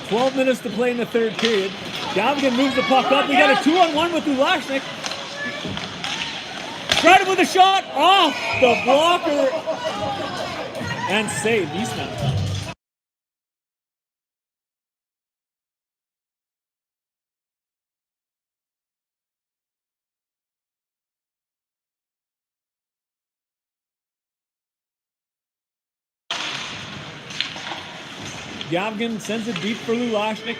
Twelve minutes to play in the third period. Gavigan moves the puck up. We got a 2-on-1 with Ulashnik. Tried him with a shot off the blocker and saved Eastman. Gavigan sends it deep for Ulashnik.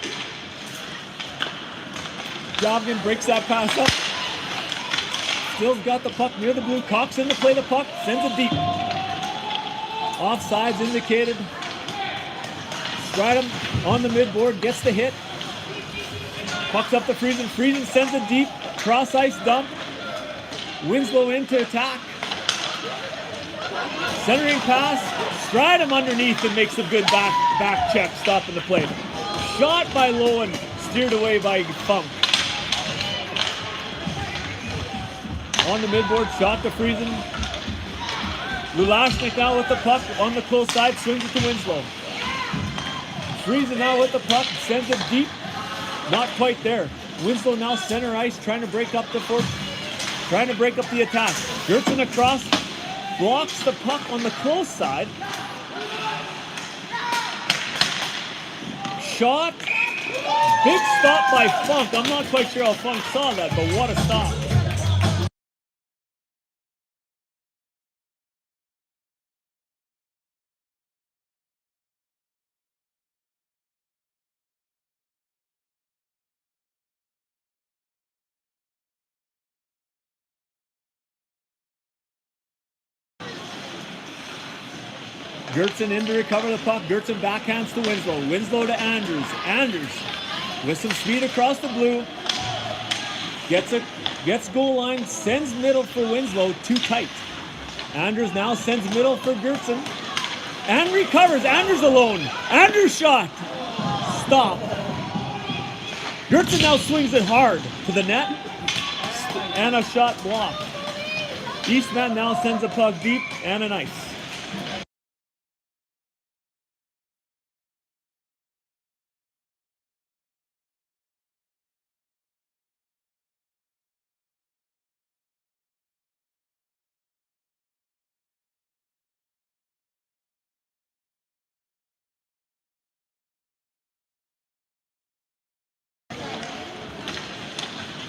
Gavigan breaks that pass up. Still's got the puck near the blue. Cox in to play the puck. Sends it deep. Offsides indicated. Stridham on the midboard. Gets the hit. Pucks up to Friesen. Friesen sends it deep. Cross ice dump. Winslow in to attack. Centering pass. Stridham underneath and makes a good back check. Stopping the play. Shot by Lowen. Steered away by Funk. On the midboard, shot to Friesen. Ulashnik now with the puck on the close side, swings it to Winslow. Friesen now with the puck, sends it deep. Not quite there. Winslow now center ice, trying to break up the attack. Gertson across, blocks the puck on the close side. Shot. Big stop by Funk. I'm not quite sure how Funk saw that, but what a stop. Gertson in to recover the puck. Gertson backhands to Winslow. Winslow to Andrews. Andrews with some speed across the blue. Gets goal line. Sends middle for Winslow. Too tight. Andrews now sends middle for Gertson. And recovers. Andrews alone. Andrews shot. Stop. Gertson now swings it hard to the net. And a shot blocked. Eastman now sends a puck deep and an ice.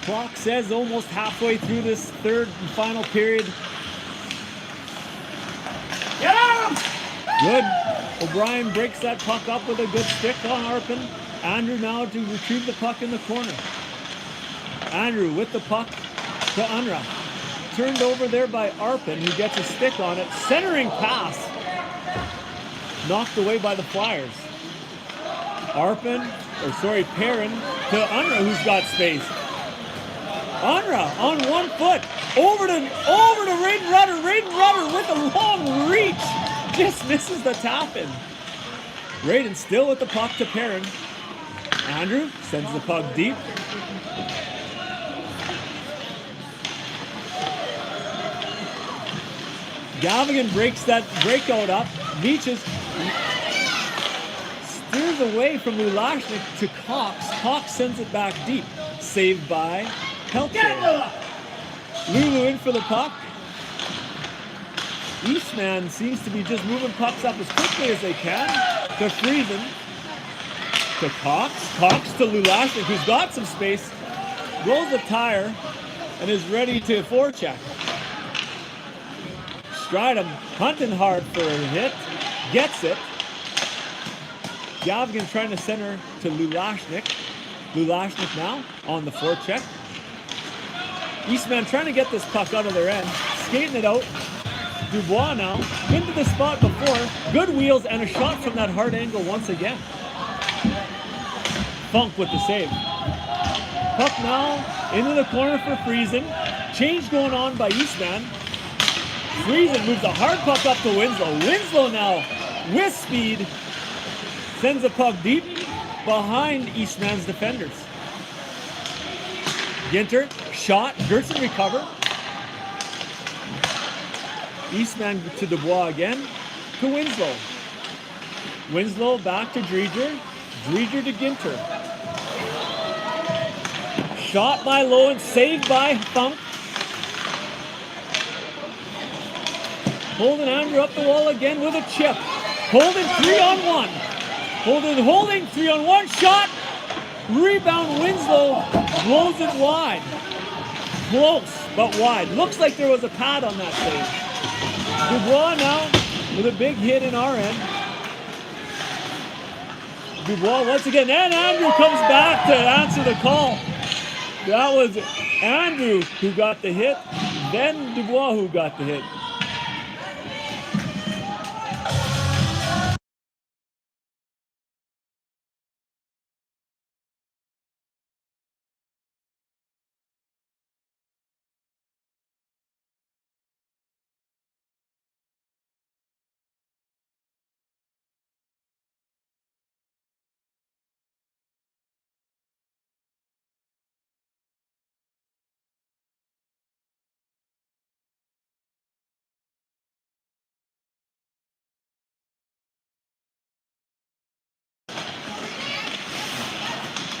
Clock says almost halfway through this third and final period. Get him! Good. O'Brien breaks that puck up with a good stick on Arpin. Andrew now to retrieve the puck in the corner. Andrew with the puck to Unruh. Turned over there by Arpin, who gets a stick on it. Centering pass. Knocked away by the Flyers. Perrin to Unruh, who's got space. Unruh on 1 foot, over to Raiden Rudder. Raiden Rudder with a long reach, just misses the tap-in. Raiden still with the puck to Perrin. Andrew sends the puck deep. Gavigan breaks that breakout up. Reaches, steers clears away from Lulashnik to Cox. Cox sends it back deep. Saved by Peltier. Lulu in for the puck. Eastman seems to be just moving pucks up as quickly as they can. To Friesen. To Cox. Cox to Lulashnik, who's got some space. Rolls the tire and is ready to forecheck. Stridham hunting hard for a hit. Gets it. Gavigan trying to center to Lulashnik. Lulashnik now on the forecheck. Eastman trying to get this puck out of their end. Skating it out. Dubois now into the spot before. Good wheels and a shot from that hard angle once again. Funk with the save. Puck now into the corner for Friesen. Change going on by Eastman. Friesen moves a hard puck up to Winslow. Winslow now with speed sends the puck deep behind Eastman's defenders. Ginter, shot, Gerson recover. Eastman to Dubois again, to Winslow. Winslow back to Dreger. Dreger to Ginter. Shot by Lowen, saved by Funk. Holden Andrew up the wall again with a chip. Holden 3-on-1. Holden holding 3-on-1 shot. Rebound Winslow blows it wide. Close, but wide. Looks like there was a pad on that save. Dubois now with a big hit in our end. Dubois once again, and Andrew comes back to answer the call. That was Andrew who got the hit, then Dubois who got the hit.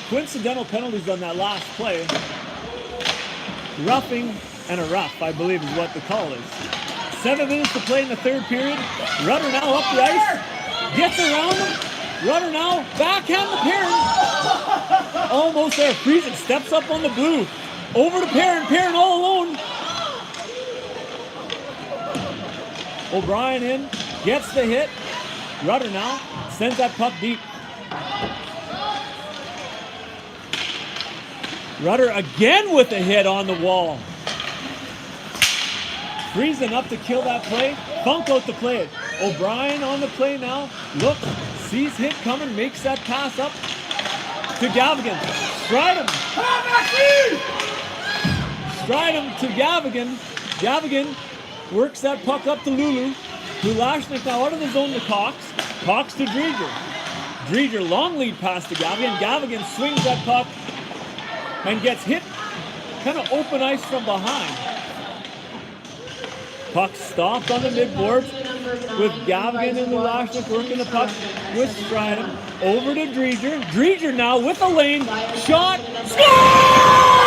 Coincidental penalties on that last play. Roughing and a rough, I believe is what the call is. 7 minutes to play in the third period. Rudder now up the ice. Gets around him. Rudder now backhand to Perrin. Almost there. Friesen steps up on the blue. Over to Perrin. Perrin all alone. O'Brien in. Gets the hit. Rudder now sends that puck deep. Rudder again with a hit on the wall. Friesen up to kill that play. Funk out to play it. O'Brien on the play now. Looks, sees hit coming, makes that pass up to Gavigan. Stridham. Stridham to Gavigan. Gavigan works that puck up to Lulu. Lulashnik now out of the zone to Cox. Cox to Dreger. Dreger long lead pass to Gavigan. Gavigan swings that puck and gets hit kind of open ice from behind. Puck stopped on the midboard with Gavigan and Lulashnik working the puck with Stridham. Over to Dreger. Dreger now with a lane. Shot. Scores!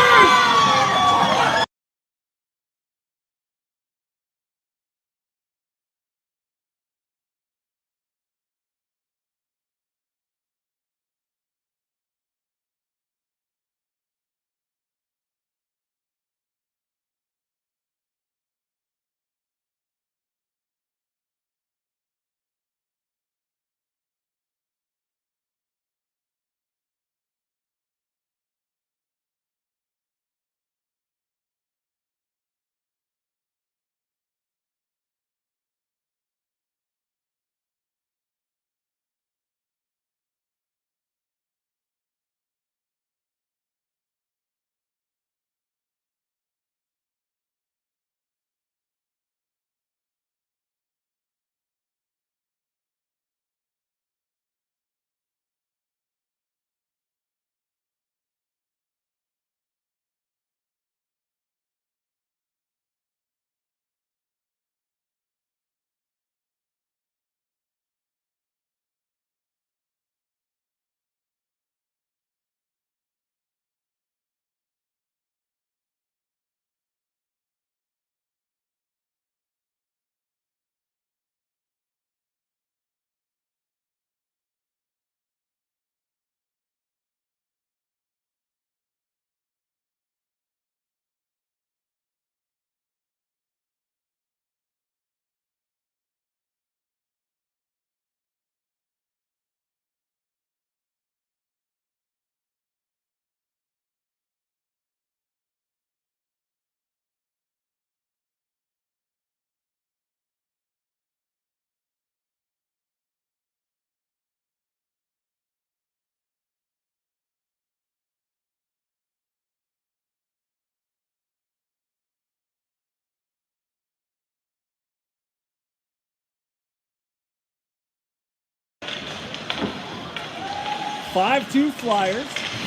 5-2 Flyers.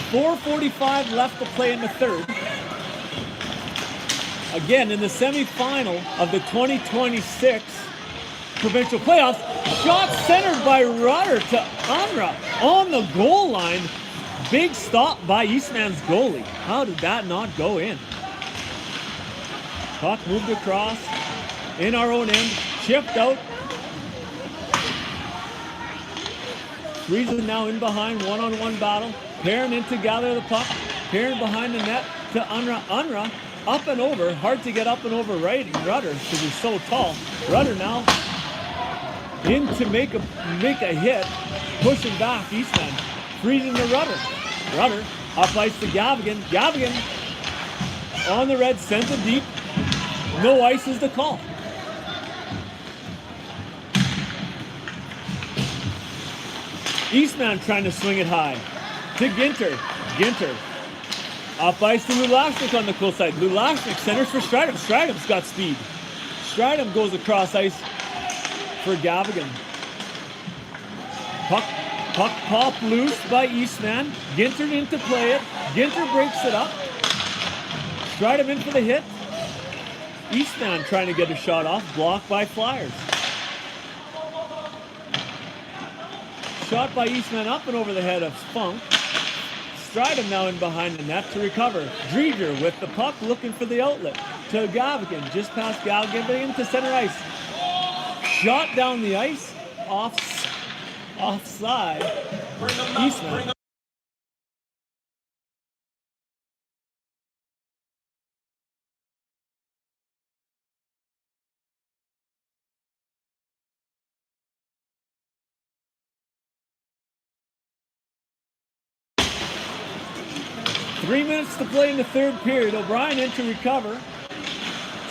4:45 left to play in the third. Again, in the semifinal of the 2026 provincial playoffs, shot centered by Rutter to Unra on the goal line. Big stop by Eastman's goalie. How did that not go in? Puck moved across in our own end, chipped out. Friesen now in behind, one-on-one battle. Perrin in to gather the puck. Perrin behind the net to Unra. Unra up and over. Hard to get up and over right Rutter because he's so tall. Rutter now in to make a hit. Pushing back Eastman. Friesen to Rutter. Rutter up ice to Gavigan. Gavigan on the red, sends it deep. No ice is the call. Eastman trying to swing it high to Ginter. Ginter up ice to Lulashnik on the close side. Lulashnik centers for Stridham. Stridham's got speed. Stridham goes across ice for Gavigan. Puck pop loose by Eastman. Ginter in to play it. Ginter breaks it up. Stridham in for the hit. Eastman trying to get a shot off. Blocked by Flyers. Shot by Eastman up and over the head of Funk. Stridham now in behind the net to recover. Drieger with the puck looking for the outlet to Gavigan. Just past Gavigan into center ice. Shot down the ice. Offside. Eastman. Three minutes to play in the third period. O'Brien in to recover.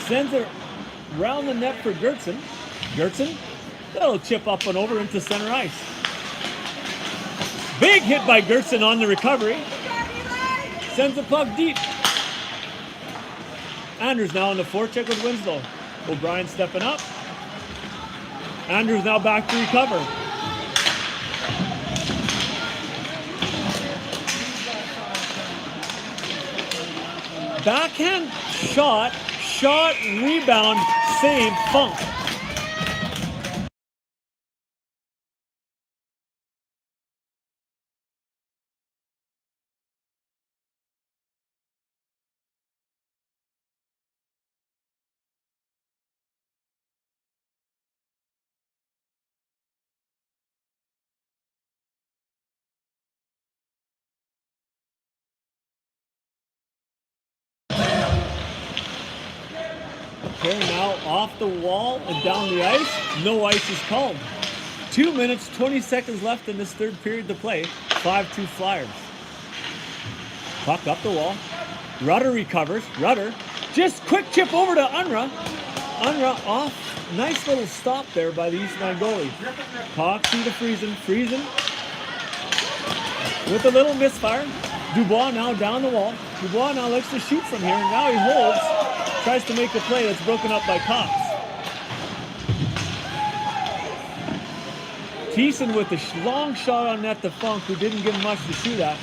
Sends it around the net for Gertson. Gertson, that'll chip up and over into center ice. Big hit by Gertson on the recovery. Sends the puck deep. Andrews now on the forecheck with Winslow. O'Brien stepping up. Andrews now back to recover. Backhand shot, rebound, save, Funk. Perrin now off the wall and down the ice. No ice is called. 2 minutes, 20 seconds left in this third period to play. 5-2 Flyers. Puck up the wall. Rutter recovers. Rutter just quick chip over to Unra. Unra off. Nice little stop there by the Eastman goalie. Puck to the Friesen. Friesen with a little misfire. Dubois now down the wall. Dubois now likes to shoot from here. Now he holds. Tries to make a play that's broken up by Cox. Thiessen with a long shot on net to Funk, who didn't give much to shoot at.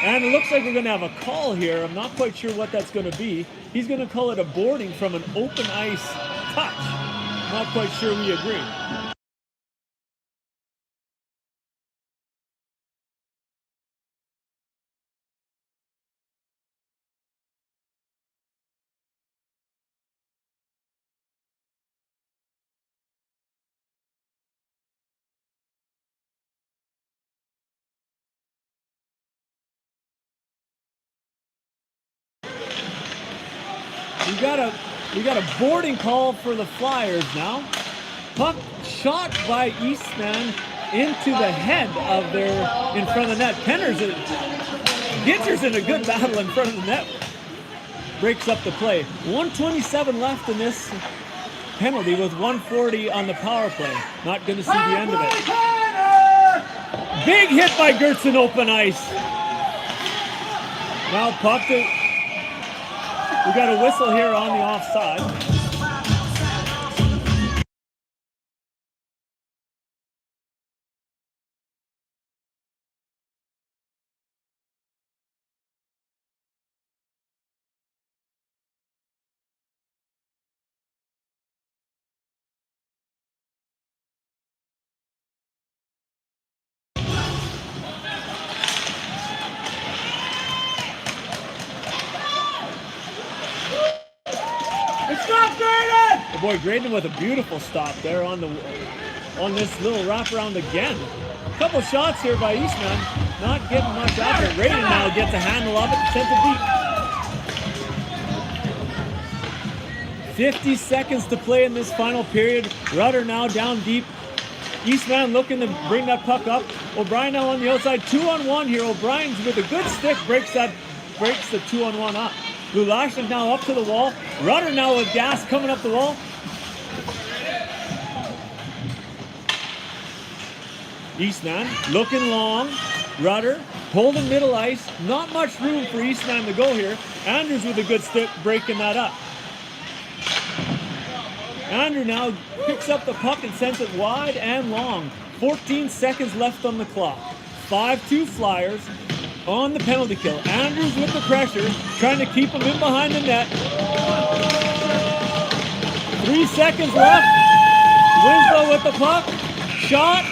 And it looks like we're going to have a call here. I'm not quite sure what that's going to be. He's going to call it a boarding from an open ice touch. Not quite sure we agree. We got a boarding call for the Flyers now. Puck shot by Eastman into the head of their in front of the net. Ginter's in a good battle in front of the net. Breaks up the play. 1:27 left in this penalty with 1:40 on the power play. Not going to see the end of it. Big hit by Gertson open ice. Now puck to... We got a whistle here on the offside. boy, Graydon with a beautiful stop there on this little wraparound again. A couple shots here by Eastman, not getting much out of it. Graydon now gets a handle of it, sent it deep. 50 seconds to play in this final period. Rudder now down deep. Eastman looking to bring that puck up. O'Brien now on the outside, 2-on-1 here. O'Brien's with a good stick, breaks the 2-on-1 up. Lulashin now up to the wall. Rudder now with gas coming up the wall. Eastman looking long. Rudder holding middle ice. Not much room for Eastman to go here. Andrews with a good stick, breaking that up. Andrew now picks up the puck and sends it wide and long. 14 seconds left on the clock. 5-2 Flyers on the penalty kill. Andrews with the pressure, trying to keep him in behind the net. 3 seconds left. Winslow with the puck. Shot.